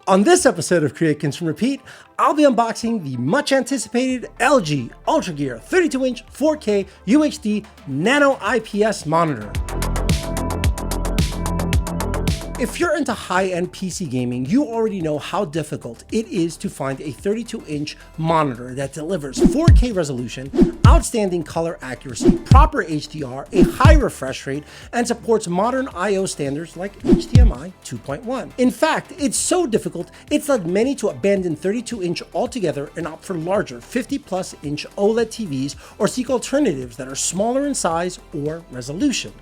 On this episode of Create, Consume, Repeat, I'll be unboxing the much anticipated LG UltraGear 32-inch 4K UHD Nano IPS monitor. If you're into high-end PC gaming, you already know how difficult it is to find a 32-inch monitor that delivers 4K resolution, outstanding color accuracy, proper HDR, a high refresh rate, and supports modern I/O standards like HDMI 2.1. In fact, it's so difficult, it's led many to abandon 32-inch altogether and opt for larger 50+ inch OLED TVs or seek alternatives that are smaller in size or resolution.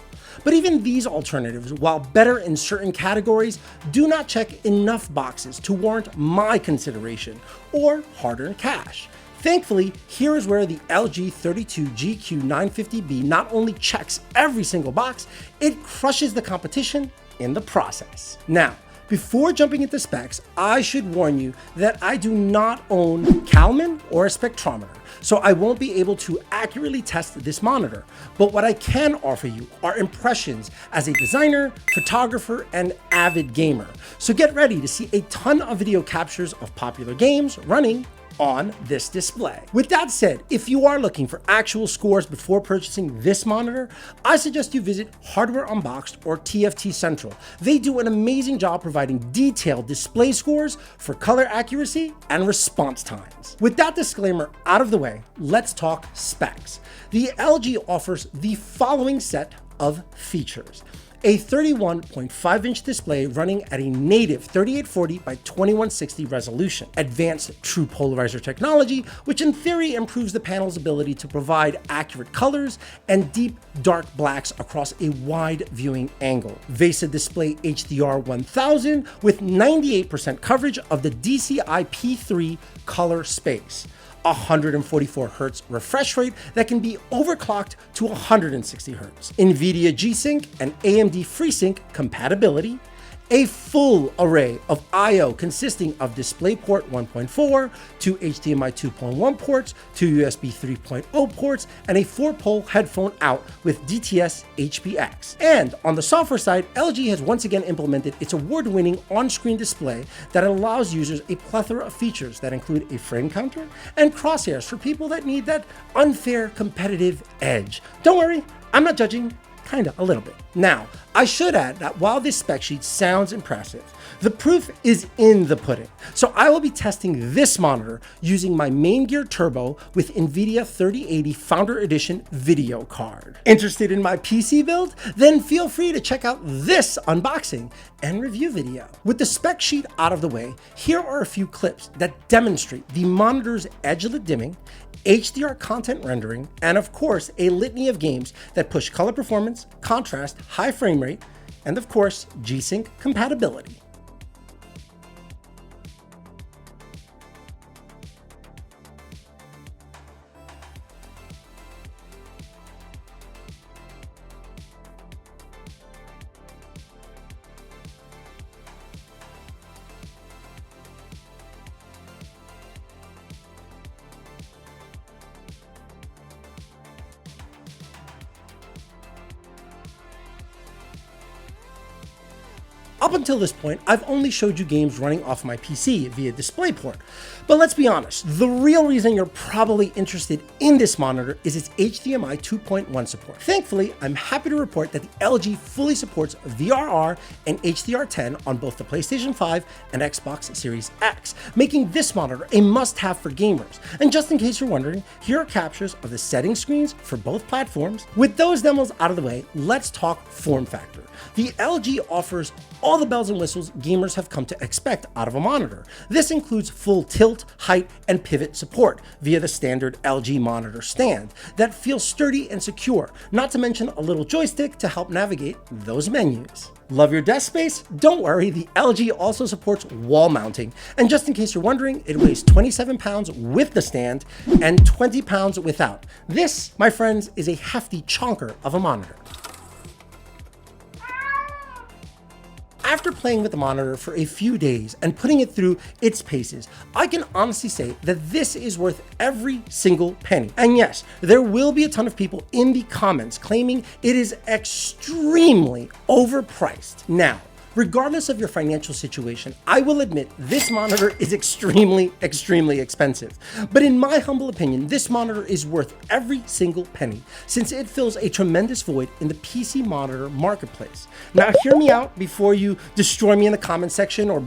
But even these alternatives, while better in certain categories, do not check enough boxes to warrant my consideration or hard-earned cash. Thankfully, here is where the LG 32GQ950B not only checks every single box, it crushes the competition in the process. Now, before jumping into specs, I should warn you that I do not own Calman or a spectrometer, so I won't be able to accurately test this monitor. But what I can offer you are impressions as a designer, photographer, and avid gamer. So get ready to see a ton of video captures of popular games running on this display. With that said, if you are looking for actual scores before purchasing this monitor, I suggest you visit Hardware Unboxed or TFT Central. They do an amazing job providing detailed display scores for color accuracy and response times. With that disclaimer out of the way, let's talk specs. The LG offers the following set of features: a 31.5-inch display running at a native 3840 by 2160 resolution, advanced true polarizer technology, which in theory improves the panel's ability to provide accurate colors and deep dark blacks across a wide viewing angle, VESA display HDR 1000 with 98% coverage of the DCI P3 color space, 144 Hz refresh rate that can be overclocked to 160 Hz, NVIDIA G-Sync and AMD FreeSync compatibility, a full array of I/O consisting of DisplayPort 1.4, two HDMI 2.1 ports, two USB 3.0 ports, and a 4-pole headphone out with DTS HPX. And on the software side, LG has once again implemented its award-winning on-screen display that allows users a plethora of features that include a frame counter and crosshairs for people that need that unfair competitive edge. Don't worry, I'm not judging. Kinda, a little bit. Now, I should add that while this spec sheet sounds impressive, the proof is in the pudding. So I will be testing this monitor using my Main Gear Turbo with NVIDIA 3080 Founder Edition video card. Interested in my PC build? Then feel free to check out this unboxing and review video. With the spec sheet out of the way, here are a few clips that demonstrate the monitor's edge-lit dimming, HDR content rendering, and of course, a litany of games that push color performance, contrast, high frame rate, and of course, G-Sync compatibility. Up until this point, I've only showed you games running off my PC via DisplayPort. But let's be honest, the real reason you're probably interested in this monitor is its HDMI 2.1 support. Thankfully, I'm happy to report that the LG fully supports VRR and HDR10 on both the PlayStation 5 and Xbox Series X, making this monitor a must-have for gamers. And just in case you're wondering, here are captures of the setting screens for both platforms. With those demos out of the way, let's talk form factor. The LG offers all the bells and whistles gamers have come to expect out of a monitor. This includes full tilt, height, and pivot support via the standard LG monitor stand that feels sturdy and secure, not to mention a little joystick to help navigate those menus. Love your desk space? Don't worry, the LG also supports wall mounting. And just in case you're wondering, it weighs 27 pounds with the stand and 20 pounds without. This, my friends, is a hefty chonker of a monitor. After playing with the monitor for a few days and putting it through its paces, I can honestly say that this is worth every single penny. And yes, there will be a ton of people in the comments claiming it is extremely overpriced. Now, Regardless of your financial situation, I will admit this monitor is extremely expensive. But in my humble opinion, this monitor is worth every single penny since it fills a tremendous void in the PC monitor marketplace. Now hear me out before you destroy me in the comment section or,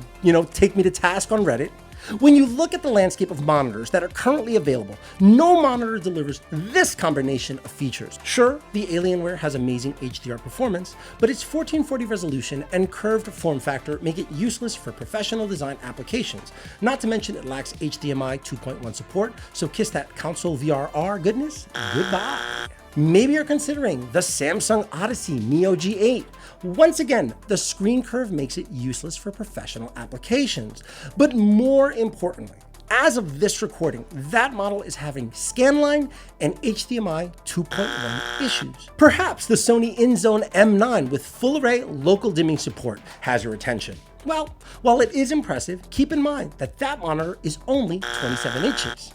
take me to task on Reddit. When you look at the landscape of monitors that are currently available, no monitor delivers this combination of features. Sure, the Alienware has amazing HDR performance, but its 1440 resolution and curved form factor make it useless for professional design applications. Not to mention it lacks HDMI 2.1 support, so kiss that console VRR goodness goodbye. Maybe you're considering the Samsung Odyssey Neo G8. Once again, the screen curve makes it useless for professional applications. But more importantly, as of this recording, that model is having scanline and HDMI 2.1 issues. Perhaps the Sony InZone M9 with full array local dimming support has your attention. Well, while it is impressive, keep in mind that that monitor is only 27 inches.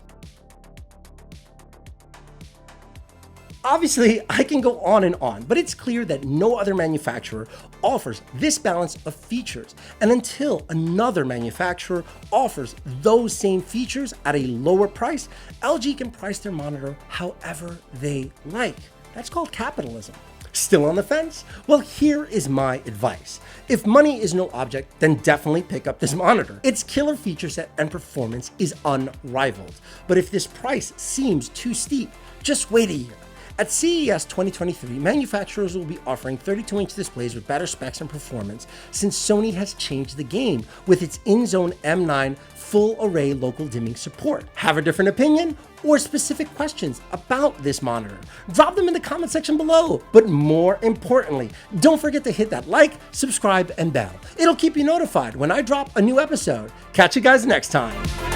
Obviously, I can go on and on, but it's clear that no other manufacturer offers this balance of features. And until another manufacturer offers those same features at a lower price, LG can price their monitor however they like. That's called capitalism. Still on the fence? Well, here is my advice. If money is no object, then definitely pick up this monitor. Its killer feature set and performance is unrivaled. But if this price seems too steep, just wait a year. At CES 2023, manufacturers will be offering 32-inch displays with better specs and performance since Sony has changed the game with its InZone M9 full array local dimming support. Have a different opinion or specific questions about this monitor? Drop them in the comment section below. But more importantly, don't forget to hit that like, subscribe, and bell. It'll keep you notified when I drop a new episode. Catch you guys next time.